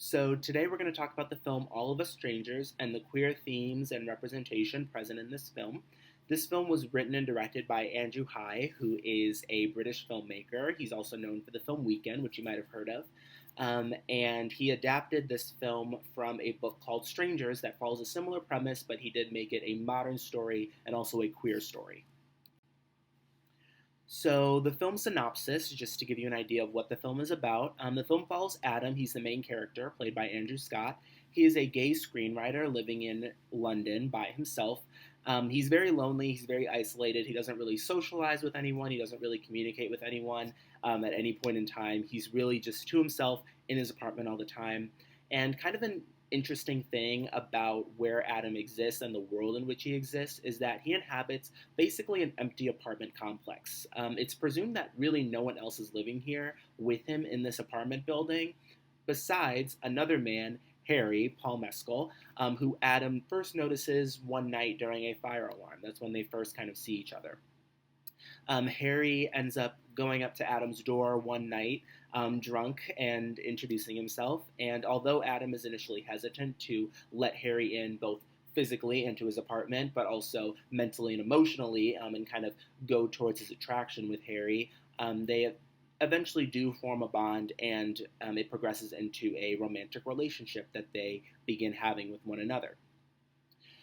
So, today we're going to talk about the film All of Us Strangers and the queer themes and representation present in this film. This film was written and directed by Andrew High, who is a British filmmaker. He's also known for the film Weekend, which you might have heard of. And he adapted this film from a book called Strangers that follows a similar premise, but he did make it a modern story and also a queer story. So, the film synopsis, just to give you an idea of what the film is about, the film follows Adam. He's the main character, played by Andrew Scott. He is a gay screenwriter living in London by himself. He's very lonely, he's very isolated. He doesn't really socialize with anyone, he doesn't really communicate with anyone at any point in time. He's really just to himself in his apartment all the time. And kind of an interesting thing about where Adam exists and the world in which he exists is that he inhabits basically an empty apartment complex. It's presumed that really no one else is living here with him in this apartment building, besides another man, Harry, Paul Mescal, who Adam first notices one night during a fire alarm. That's when they first kind of see each other. Harry ends up going up to Adam's door one night, drunk, and introducing himself. And although Adam is initially hesitant to let Harry in both physically into his apartment, but also mentally and emotionally, and kind of go towards his attraction with Harry, they eventually do form a bond, and it progresses into a romantic relationship that they begin having with one another.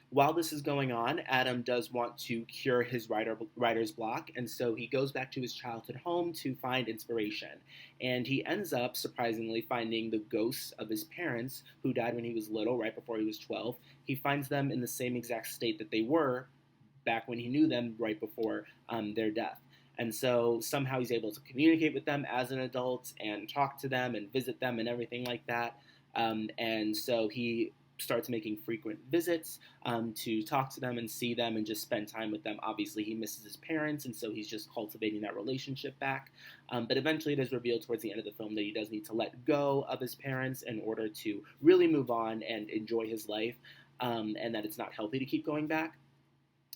While this is going on, Adam does want to cure his writer's block, and so he goes back to his childhood home to find inspiration. And he ends up, surprisingly, finding the ghosts of his parents who died when he was little, right before he was 12. He finds them in the same exact state that they were back when he knew them, right before their death. And so somehow he's able to communicate with them as an adult and talk to them and visit them and everything like that. And so he starts making frequent visits to talk to them and see them and just spend time with them. Obviously, he misses his parents, and so he's just cultivating that relationship back. But eventually, it is revealed towards the end of the film that he does need to let go of his parents in order to really move on and enjoy his life, and that it's not healthy to keep going back.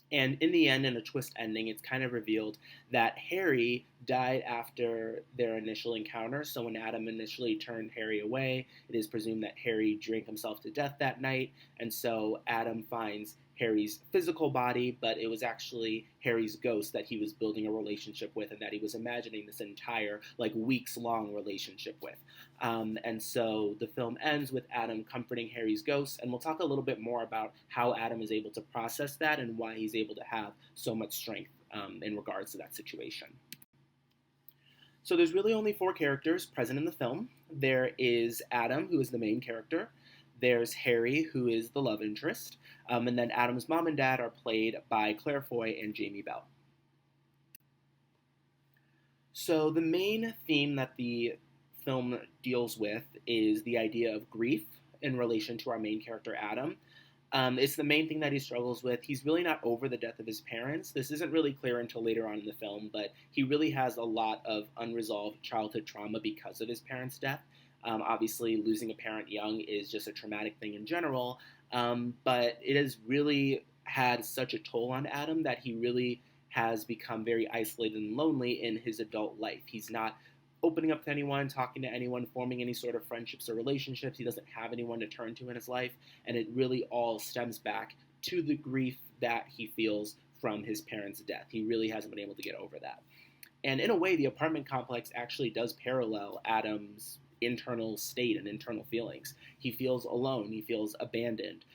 And in the end, in a twist ending, it's kind of revealed that Harry died after their initial encounter. So when Adam initially turned Harry away, it is presumed that Harry drank himself to death that night. And so Adam finds Harry's physical body, but it was actually Harry's ghost that he was building a relationship with and that he was imagining this entire, like, weeks-long relationship with. And so the film ends with Adam comforting Harry's ghost, and we'll talk a little bit more about how Adam is able to process that and why he's able to have so much strength in regards to that situation. So there's really only four characters present in the film. There is Adam, who is the main character. There's Harry, who is the love interest. And then Adam's mom and dad are played by Claire Foy and Jamie Bell. So the main theme that the film deals with is the idea of grief in relation to our main character, Adam. It's the main thing that he struggles with. He's really not over the death of his parents. This isn't really clear until later on in the film, but he really has a lot of unresolved childhood trauma because of his parents' death. Obviously, losing a parent young is just a traumatic thing in general, but it has really had such a toll on Adam that he really has become very isolated and lonely in his adult life. He's not opening up to anyone, talking to anyone, forming any sort of friendships or relationships. He doesn't have anyone to turn to in his life, and it really all stems back to the grief that he feels from his parents' death. He really hasn't been able to get over that. And in a way, the apartment complex actually does parallel Adam's internal state and internal feelings. He feels alone. He feels abandoned.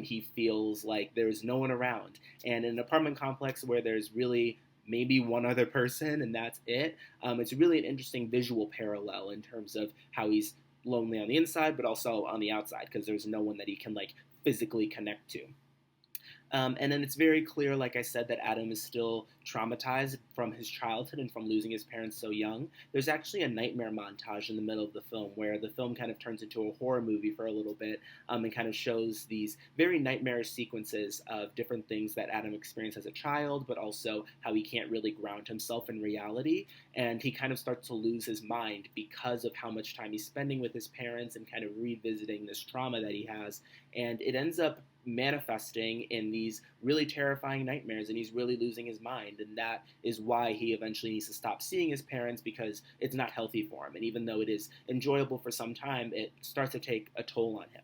He feels like there's no one around. And in an apartment complex where there's really maybe one other person and that's it, it's really an interesting visual parallel in terms of how he's lonely on the inside, but also on the outside because there's no one that he can, like, physically connect to. And then it's very clear, like I said, that Adam is still traumatized from his childhood and from losing his parents so young. There's actually a nightmare montage in the middle of the film where the film kind of turns into a horror movie for a little bit, and kind of shows these very nightmarish sequences of different things that Adam experienced as a child, but also how he can't really ground himself in reality. And he kind of starts to lose his mind because of how much time he's spending with his parents and kind of revisiting this trauma that he has. And it ends up manifesting in these really terrifying nightmares, and he's really losing his mind. And that is why he eventually needs to stop seeing his parents, because it's not healthy for him. And even though it is enjoyable for some time, it starts to take a toll on him.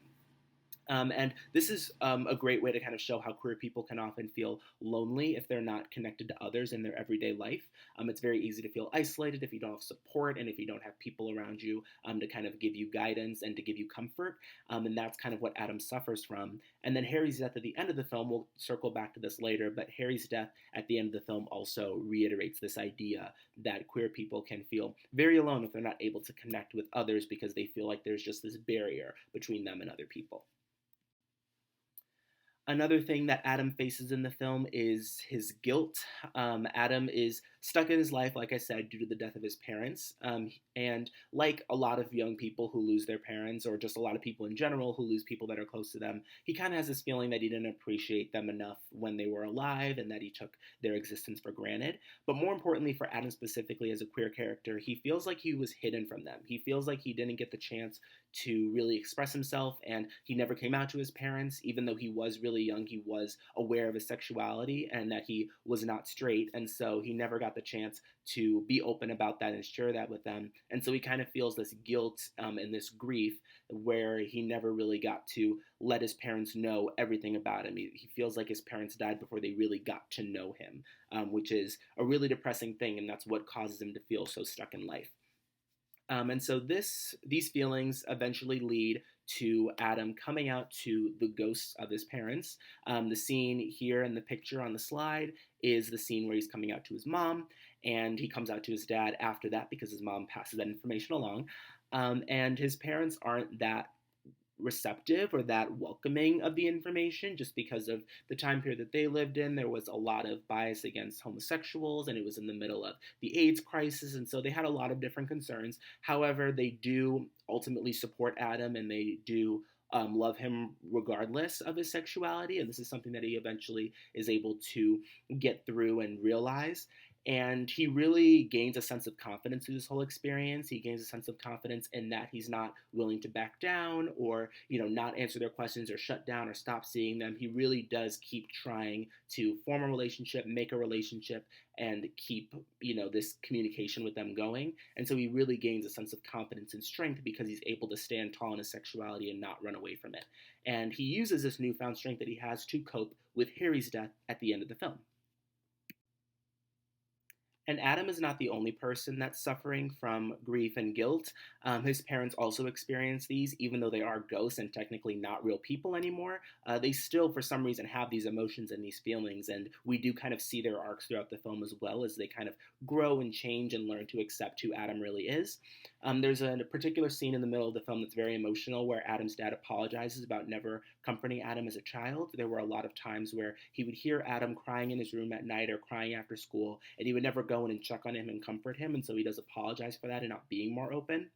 And this is a great way to kind of show how queer people can often feel lonely if they're not connected to others in their everyday life. It's very easy to feel isolated if you don't have support and if you don't have people around you to kind of give you guidance and to give you comfort. And that's kind of what Adam suffers from. And then Harry's death at the end of the film, we'll circle back to this later, but Harry's death at the end of the film also reiterates this idea that queer people can feel very alone if they're not able to connect with others because they feel like there's just this barrier between them and other people. Another thing that Adam faces in the film is his guilt. Adam is stuck in his life, like I said, due to the death of his parents. And like a lot of young people who lose their parents, or just a lot of people in general who lose people that are close to them, he kind of has this feeling that he didn't appreciate them enough when they were alive and that he took their existence for granted. But more importantly, for Adam specifically as a queer character, he feels like he was hidden from them. He feels like he didn't get the chance to really express himself, and he never came out to his parents. Even though he was really young, he was aware of his sexuality and that he was not straight, and so he never got the chance to be open about that and share that with them. And so he kind of feels this guilt and this grief where he never really got to let his parents know everything about him. He feels like his parents died before they really got to know him, which is a really depressing thing, and that's what causes him to feel so stuck in life. And so these feelings eventually lead to Adam coming out to the ghosts of his parents. The scene here in the picture on the slide is the scene where he's coming out to his mom, and he comes out to his dad after that because his mom passes that information along. And his parents aren't that receptive or that welcoming of the information, just because of the time period that they lived in. There was a lot of bias against homosexuals, and it was in the middle of the AIDS crisis, and so they had a lot of different concerns. However, they do ultimately support Adam, and they do love him regardless of his sexuality, and this is something that he eventually is able to get through and realize. And he really gains a sense of confidence through this whole experience. He gains a sense of confidence in that he's not willing to back down, or not answer their questions or shut down or stop seeing them. He really does keep trying to form a relationship, make a relationship, and keep this communication with them going. And so he really gains a sense of confidence and strength because he's able to stand tall in his sexuality and not run away from it. And he uses this newfound strength that he has to cope with Harry's death at the end of the film. And Adam is not the only person that's suffering from grief and guilt. His parents also experience these, even though they are ghosts and technically not real people anymore. They still, for some reason, have these emotions and these feelings, and we do kind of see their arcs throughout the film as well as they kind of grow and change and learn to accept who Adam really is. There's a particular scene in the middle of the film that's very emotional where Adam's dad apologizes about never comforting Adam as a child. There were a lot of times where he would hear Adam crying in his room at night or crying after school, and he would never go in and check on him and comfort him, and so he does apologize for that and not being more open.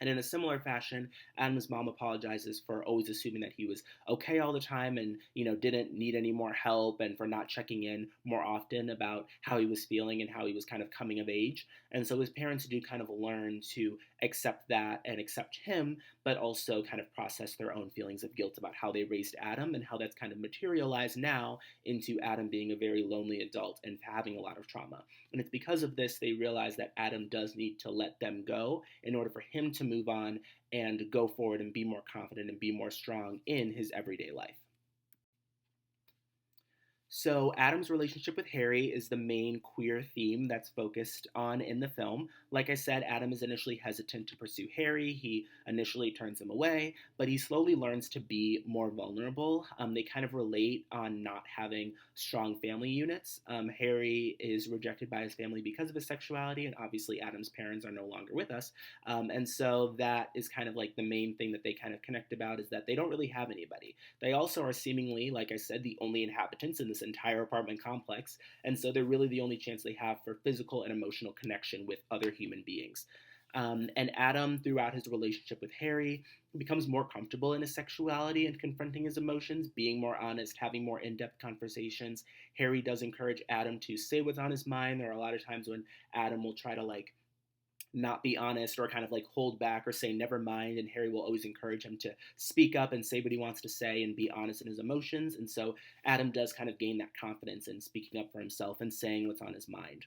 And in a similar fashion, Adam's mom apologizes for always assuming that he was okay all the time and, didn't need any more help, and for not checking in more often about how he was feeling and how he was kind of coming of age. And so his parents do kind of learn to accept that and accept him, but also kind of process their own feelings of guilt about how they raised Adam and how that's kind of materialized now into Adam being a very lonely adult and having a lot of trauma. And it's because of this they realize that Adam does need to let them go in order for him to move on and go forward and be more confident and be more strong in his everyday life. So, Adam's relationship with Harry is the main queer theme that's focused on in the film. Like I said, Adam is initially hesitant to pursue Harry. He initially turns him away, but he slowly learns to be more vulnerable. They kind of relate on not having strong family units. Harry is rejected by his family because of his sexuality, and obviously, Adam's parents are no longer with us. And so, that is kind of like the main thing that they kind of connect about, is that they don't really have anybody. They also are seemingly, like I said, the only inhabitants in this entire apartment complex, and so they're really the only chance they have for physical and emotional connection with other human beings. And Adam, throughout his relationship with Harry, becomes more comfortable in his sexuality and confronting his emotions, being more honest, having more in-depth conversations. Harry does encourage Adam to say what's on his mind. There are a lot of times when Adam will try to not be honest or kind of like hold back or say never mind, and Harry will always encourage him to speak up and say what he wants to say and be honest in his emotions. And so Adam does kind of gain that confidence in speaking up for himself and saying what's on his mind.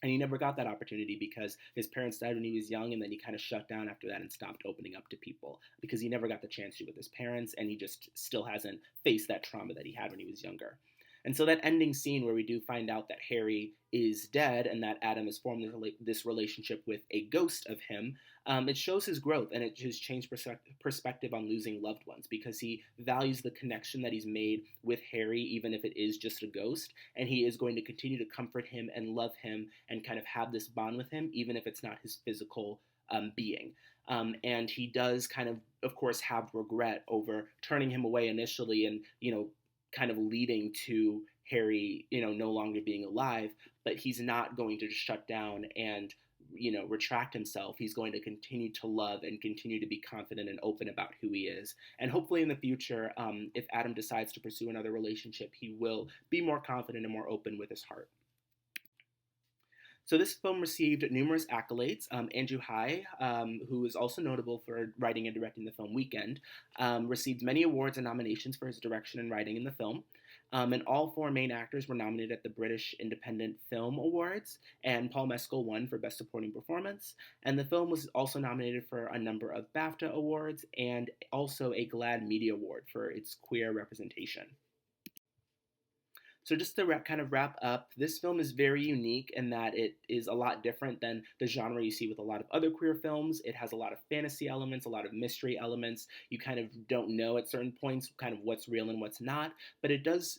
And he never got that opportunity because his parents died when he was young, and then he kind of shut down after that and stopped opening up to people because he never got the chance to with his parents, and he just still hasn't faced that trauma that he had when he was younger. And so that ending scene where we do find out that Harry is dead and that Adam has formed this relationship with a ghost of him, it shows his growth, and it has changed perspective on losing loved ones because he values the connection that he's made with Harry, even if it is just a ghost, and he is going to continue to comfort him and love him and kind of have this bond with him, even if it's not his physical being. And he does kind of course, have regret over turning him away initially and, kind of leading to Harry, no longer being alive, but he's not going to just shut down and, retract himself. He's going to continue to love and continue to be confident and open about who he is. And hopefully in the future, if Adam decides to pursue another relationship, he will be more confident and more open with his heart. So this film received numerous accolades. Andrew Hai, who is also notable for writing and directing the film Weekend, received many awards and nominations for his direction and writing in the film. And all four main actors were nominated at the British Independent Film Awards, and Paul Mescal won for Best Supporting Performance. And the film was also nominated for a number of BAFTA awards and also a GLAAD Media Award for its queer representation. So just to kind of wrap up, this film is very unique in that it is a lot different than the genre you see with a lot of other queer films. It has a lot of fantasy elements, a lot of mystery elements. You kind of don't know at certain points kind of what's real and what's not, but it does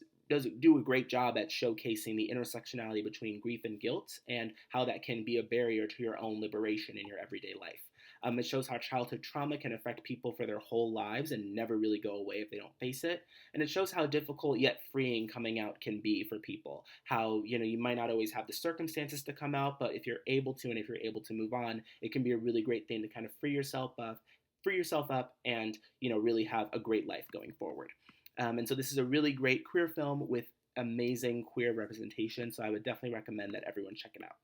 do a great job at showcasing the intersectionality between grief and guilt and how that can be a barrier to your own liberation in your everyday life. It shows how childhood trauma can affect people for their whole lives and never really go away if they don't face it. And it shows how difficult yet freeing coming out can be for people. How, you might not always have the circumstances to come out, but if you're able to and if you're able to move on, it can be a really great thing to kind of free yourself up and, really have a great life going forward. And so this is a really great queer film with amazing queer representation. So I would definitely recommend that everyone check it out.